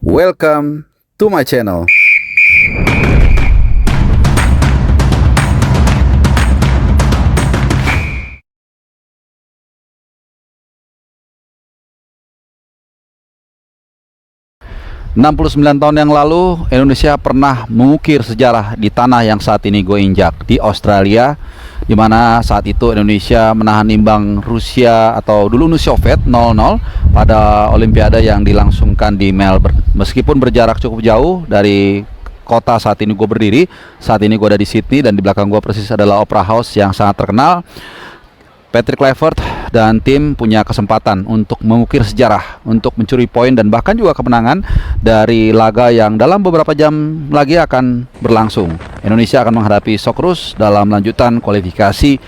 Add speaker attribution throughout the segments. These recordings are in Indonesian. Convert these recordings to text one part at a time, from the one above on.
Speaker 1: Welcome to my channel. 69 tahun yang lalu, Indonesia pernah mengukir sejarah di tanah yang saat ini gue injak, di Australia, di mana saat itu Indonesia menahan imbang Rusia atau dulu Uni Soviet 0-0 pada Olimpiade yang dilangsungkan di Melbourne. Meskipun berjarak cukup jauh dari kota saat ini gue berdiri, saat ini gue ada di Sydney dan di belakang gue persis adalah Opera House yang sangat terkenal. Patrick Kluivert dan tim punya kesempatan untuk mengukir sejarah, untuk mencuri poin dan bahkan juga kemenangan dari laga yang dalam beberapa jam lagi akan berlangsung. Indonesia akan menghadapi Socceroos dalam lanjutan kualifikasi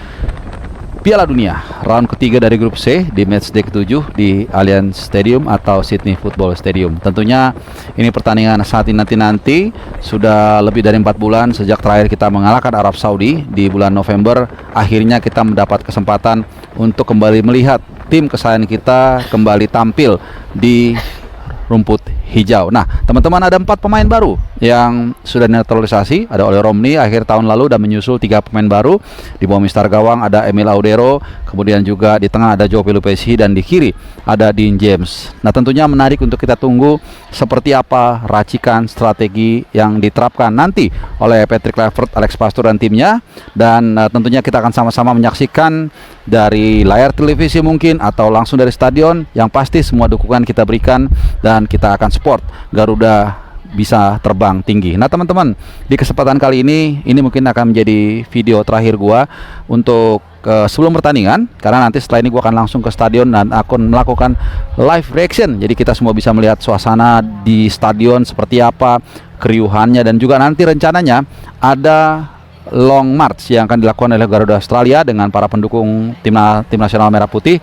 Speaker 1: Piala Dunia round ketiga dari grup C di matchday ke-7 di Allianz Stadium atau Sydney Football Stadium. Tentunya ini pertandingan saat ini nanti sudah lebih dari 4 bulan sejak terakhir kita mengalahkan Arab Saudi di bulan November. Akhirnya kita mendapat kesempatan untuk kembali melihat tim kesayangan kita kembali tampil di rumput hijau. Nah, teman-teman, ada 4 pemain baru yang sudah naturalisasi. Ada Oli Romney akhir tahun lalu dan menyusul 3 pemain baru. Di bawah mister gawang ada Emil Audero, kemudian juga di tengah ada Joe Pelupesi dan di kiri ada Dean James. Nah, tentunya menarik untuk kita tunggu seperti apa racikan strategi yang diterapkan nanti oleh Patrick Kluivert, Alex Pastoor dan timnya. Dan tentunya kita akan sama-sama menyaksikan dari layar televisi mungkin atau langsung dari stadion. Yang pasti semua dukungan kita berikan dan kita akan support Garuda bisa terbang tinggi. Nah, teman-teman, di kesempatan kali ini mungkin akan menjadi video terakhir gua untuk sebelum pertandingan, karena nanti setelah ini gua akan langsung ke stadion dan akan melakukan live reaction. Jadi kita semua bisa melihat suasana di stadion seperti apa, keriuhannya, dan juga nanti rencananya ada long march yang akan dilakukan oleh Garuda Australia dengan para pendukung tim nasional Merah Putih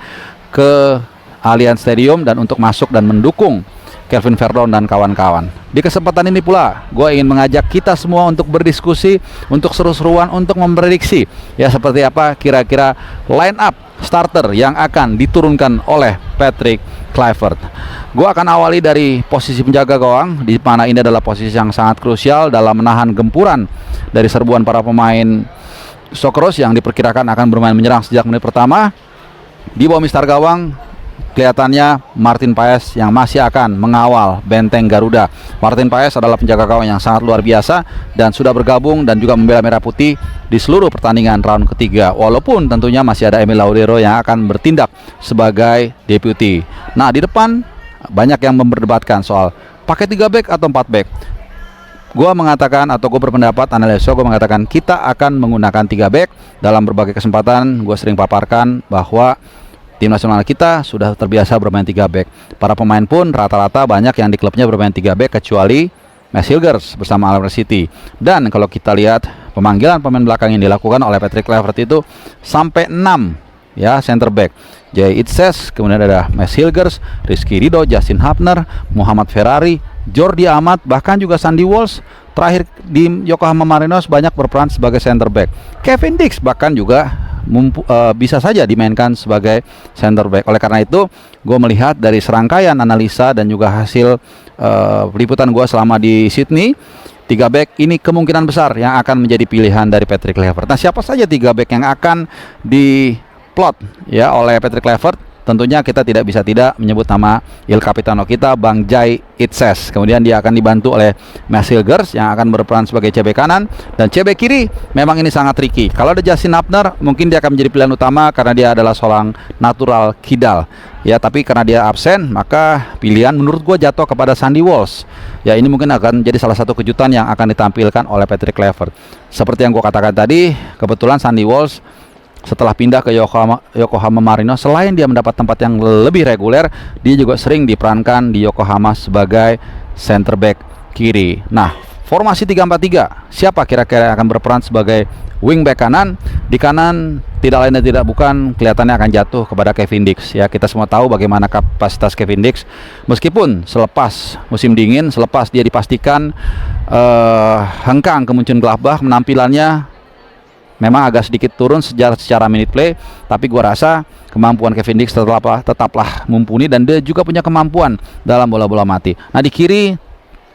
Speaker 1: ke Allianz Stadium dan untuk masuk dan mendukung Kelvin Verdon dan kawan-kawan. Di kesempatan ini pula gue ingin mengajak kita semua untuk berdiskusi, untuk seru-seruan, untuk memprediksi ya seperti apa kira-kira line up starter yang akan diturunkan oleh Patrick Kluivert. Gue akan awali dari posisi penjaga gawang, di mana ini adalah posisi yang sangat krusial dalam menahan gempuran dari serbuan para pemain Socceroos yang diperkirakan akan bermain menyerang sejak menit pertama. Di bawah mister gawang kelihatannya Martin Paes yang masih akan mengawal benteng Garuda. Martin Paes adalah penjaga gawang yang sangat luar biasa dan sudah bergabung dan juga membela Merah Putih di seluruh pertandingan round ketiga. Walaupun tentunya masih ada Emil Audero yang akan bertindak sebagai deputy. Nah, di depan banyak yang memperdebatkan soal pakai 3 back atau 4 back. Gue mengatakan atau gue berpendapat, analisa gue mengatakan kita akan menggunakan 3 back. Dalam berbagai kesempatan gue sering paparkan bahwa tim nasional kita sudah terbiasa bermain 3 back. Para pemain pun rata-rata banyak yang di klubnya bermain 3 back kecuali Max Hilgers bersama Almere City. Dan kalau kita lihat pemanggilan pemain belakang yang dilakukan oleh Patrick Kluivert itu sampai 6 ya center back. Jay Itzes, kemudian ada Max Hilgers, Rizky Ridho, Justin Hapner, Muhammad Ferrari, Jordi Amat, bahkan juga Sandy Walsh. Terakhir di Yokohama Marinos banyak berperan sebagai center back. Kevin Dix bahkan juga bisa saja dimainkan sebagai center back. Oleh karena itu, gue melihat dari serangkaian analisa dan juga hasil liputan gue selama di Sydney, 3 back ini kemungkinan besar yang akan menjadi pilihan dari Patrick Kluivert. Nah, siapa saja 3 back yang akan diplot ya oleh Patrick Kluivert? Tentunya kita tidak bisa tidak menyebut nama Il Capitano kita, Bang Jay Itzes. Kemudian dia akan dibantu oleh Max Hilgers yang akan berperan sebagai CB kanan, dan CB kiri memang ini sangat tricky. Kalau ada Justin Hapner mungkin dia akan menjadi pilihan utama karena dia adalah seorang natural kidal ya, tapi karena dia absen maka pilihan menurut gua jatuh kepada Sandy Walsh. Ya, ini mungkin akan jadi salah satu kejutan yang akan ditampilkan oleh Patrick Kluivert. Seperti yang gua katakan tadi, kebetulan Sandy Walsh setelah pindah ke Yokohama Marinos, selain dia mendapat tempat yang lebih reguler, dia juga sering diperankan di Yokohama sebagai center back kiri. Nah, formasi 3-4-3, siapa kira-kira akan berperan sebagai wing back kanan? Di kanan tidak lain dan tidak bukan kelihatannya akan jatuh kepada Kevin Dix ya. Kita semua tahu bagaimana kapasitas Kevin Dix. Meskipun selepas musim dingin, selepas dia dipastikan hengkang ke Mönchengladbach, penampilannya memang agak sedikit turun secara minute play, tapi gua rasa kemampuan Kevin Dix tetaplah mumpuni dan dia juga punya kemampuan dalam bola-bola mati. Nah, di kiri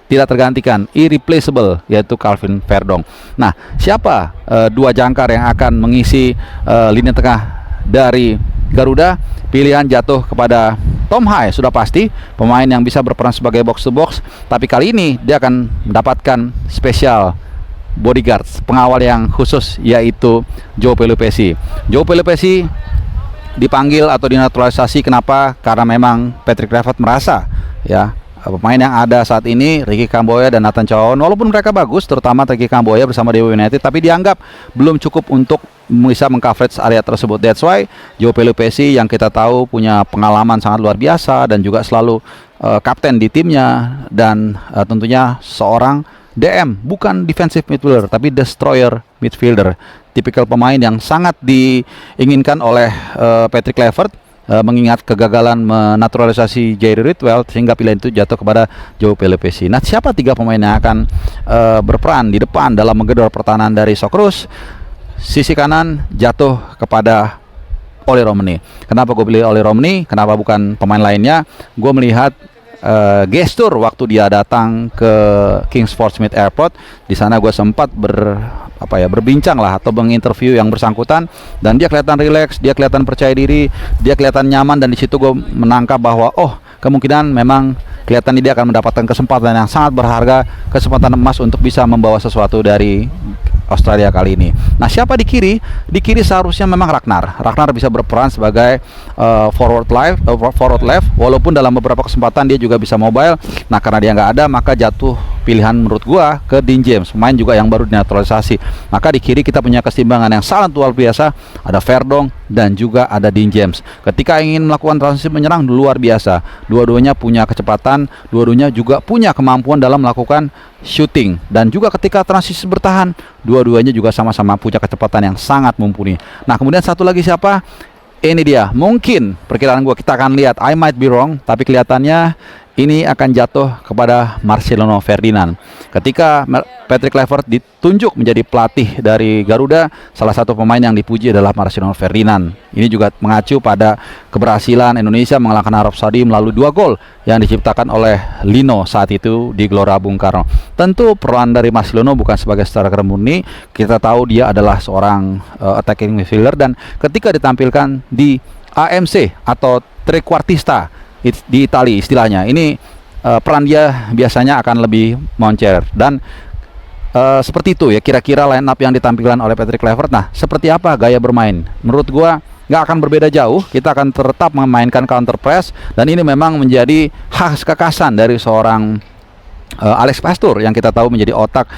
Speaker 1: tidak tergantikan, irreplaceable, yaitu Calvin Verdong. Nah, siapa dua jangkar yang akan mengisi lini tengah dari Garuda? Pilihan jatuh kepada Tom Hai, sudah pasti pemain yang bisa berperan sebagai box to box, tapi kali ini dia akan mendapatkan spesial bodyguards, pengawal yang khusus, yaitu João Pelupessy. João Pelupessy dipanggil atau dinaturalisasi, kenapa? Karena memang Patrick Kluivert merasa ya pemain yang ada saat ini, Ricky Kamboya dan Nathan Chow, walaupun mereka bagus, terutama Ricky Kamboya bersama Dewa United, tapi dianggap belum cukup untuk bisa mengcoverage area tersebut. That's why João Pelupessy yang kita tahu punya pengalaman sangat luar biasa dan juga selalu kapten di timnya, dan tentunya seorang DM, bukan defensive midfielder tapi destroyer midfielder, tipikal pemain yang sangat diinginkan oleh Patrick Kluivert, mengingat kegagalan menaturalisasi Jerry Ritwell, sehingga pilihan itu jatuh kepada João Pelupessy. Nah, siapa tiga pemain yang akan berperan di depan dalam menggedor pertahanan dari Socceroos? Sisi kanan jatuh kepada Ollie Romney. Kenapa gue pilih Ollie Romney? Kenapa bukan pemain lainnya? Gue melihat gestur waktu dia datang ke Kingsford Smith Airport. Di sana gue sempat berbincang lah atau menginterview yang bersangkutan, dan dia kelihatan rileks, dia kelihatan percaya diri, dia kelihatan nyaman, dan di situ gue menangkap bahwa kemungkinan memang kelihatan dia akan mendapatkan kesempatan yang sangat berharga, kesempatan emas untuk bisa membawa sesuatu dari Australia kali ini. Nah, siapa di kiri? Di kiri seharusnya memang Ragnar. Ragnar bisa berperan sebagai forward left, walaupun dalam beberapa kesempatan dia juga bisa mobile. Nah, karena dia nggak ada, maka jatuh pilihan menurut gua ke Dean James, pemain juga yang baru dinaturalisasi. Maka di kiri kita punya keseimbangan yang sangat luar biasa. Ada Verdong dan juga ada Dean James. Ketika ingin melakukan transisi menyerang luar biasa. Dua-duanya punya kecepatan, dua-duanya juga punya kemampuan dalam melakukan shooting, dan juga ketika transisi bertahan, dua-duanya juga sama-sama punya kecepatan yang sangat mumpuni. Nah, kemudian satu lagi siapa? Ini dia, mungkin perkiraan gua, kita akan lihat, I might be wrong, tapi kelihatannya ini akan jatuh kepada Marcelino Ferdinand. Ketika Patrick Kluivert ditunjuk menjadi pelatih dari Garuda, salah satu pemain yang dipuji adalah Marcelino Ferdinand. Ini juga mengacu pada keberhasilan Indonesia mengalahkan Arab Saudi melalui 2 gol yang diciptakan oleh Lino saat itu di Gelora Bung Karno. Tentu peran dari Marcelino bukan sebagai striker murni, kita tahu dia adalah seorang attacking midfielder, dan ketika ditampilkan di AMC atau trequartista di Italia istilahnya, ini peran dia biasanya akan lebih moncer, dan seperti itu ya kira-kira line up yang ditampilkan oleh Patrick Kluivert. Nah, seperti apa gaya bermain? Menurut gua nggak akan berbeda jauh. Kita akan tetap memainkan counter press, dan ini memang menjadi khas kekasan dari seorang Alex Pastur yang kita tahu menjadi otak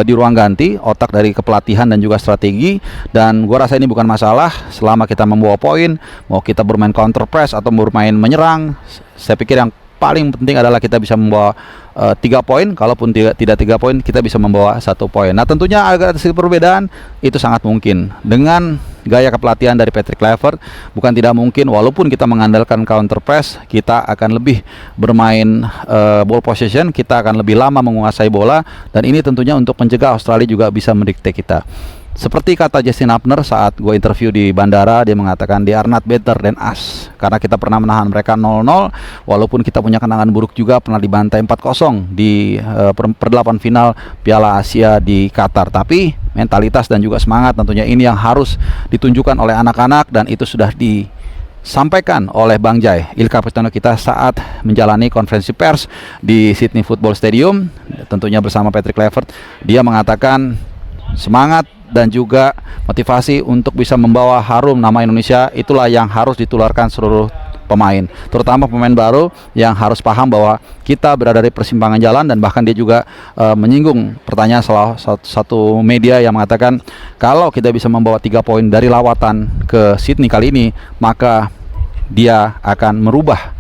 Speaker 1: di ruang ganti, otak dari kepelatihan dan juga strategi. Dan gua rasa ini bukan masalah selama kita membawa poin, mau kita bermain counter press atau bermain menyerang. Saya pikir yang paling penting adalah kita bisa membawa 3 poin. Kalaupun tidak 3 poin, kita bisa membawa 1 poin. Nah, tentunya agak sedikit perbedaan itu sangat mungkin dengan gaya kepelatihan dari Patrick Kluivert. Bukan tidak mungkin, walaupun kita mengandalkan counter press, kita akan lebih bermain ball possession, kita akan lebih lama menguasai bola, dan ini tentunya untuk mencegah Australia juga bisa mendikte kita. Seperti kata Justin Hubner saat gue interview di bandara, dia mengatakan they are not better than us, karena kita pernah menahan mereka 0-0, walaupun kita punya kenangan buruk juga, pernah dibantai 4-0 di per-8 final Piala Asia di Qatar. Tapi mentalitas dan juga semangat tentunya ini yang harus ditunjukkan oleh anak-anak, dan itu sudah disampaikan oleh Bang Jai, Il Capitano kita saat menjalani konferensi pers di Sydney Football Stadium, tentunya bersama Patrick Kluivert. Dia mengatakan semangat dan juga motivasi untuk bisa membawa harum nama Indonesia, itulah yang harus ditularkan seluruh pemain, terutama pemain baru yang harus paham bahwa kita berada di persimpangan jalan. Dan bahkan dia juga menyinggung pertanyaan salah satu media yang mengatakan kalau kita bisa membawa 3 poin dari lawatan ke Sydney kali ini, maka dia akan merubah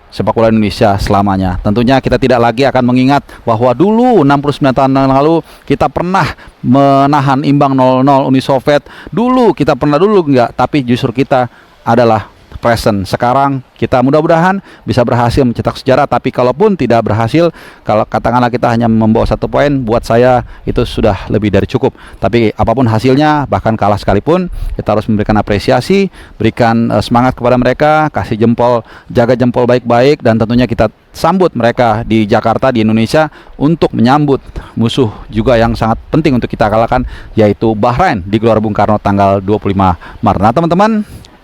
Speaker 1: sepak bola Indonesia selamanya. Tentunya kita tidak lagi akan mengingat bahwa dulu 69 tahun yang lalu kita pernah menahan imbang 0-0 Uni Soviet. Dulu kita pernah enggak, tapi justru kita adalah present. Sekarang kita mudah-mudahan bisa berhasil mencetak sejarah, tapi kalaupun tidak berhasil, kalau katakanlah kita hanya membawa 1 poin, buat saya itu sudah lebih dari cukup. Tapi apapun hasilnya, bahkan kalah sekalipun, kita harus memberikan apresiasi, berikan semangat kepada mereka, kasih jempol, jaga jempol baik-baik, dan tentunya kita sambut mereka di Jakarta, di Indonesia, untuk menyambut musuh juga yang sangat penting untuk kita kalahkan, yaitu Bahrain di Gelora Bung Karno tanggal 25 Maret. Nah teman-teman,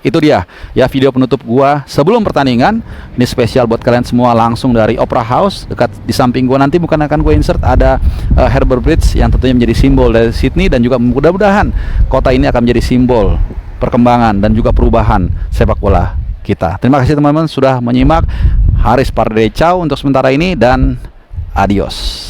Speaker 1: itu dia ya video penutup gua sebelum pertandingan. Ini spesial buat kalian semua, langsung dari Opera House. Dekat di samping gua nanti bukan akan gue insert, ada Harbour Bridge yang tentunya menjadi simbol dari Sydney, dan juga mudah-mudahan kota ini akan menjadi simbol perkembangan dan juga perubahan sepak bola kita. Terima kasih teman-teman sudah menyimak. Haris Pardede Chow untuk sementara ini, dan adios.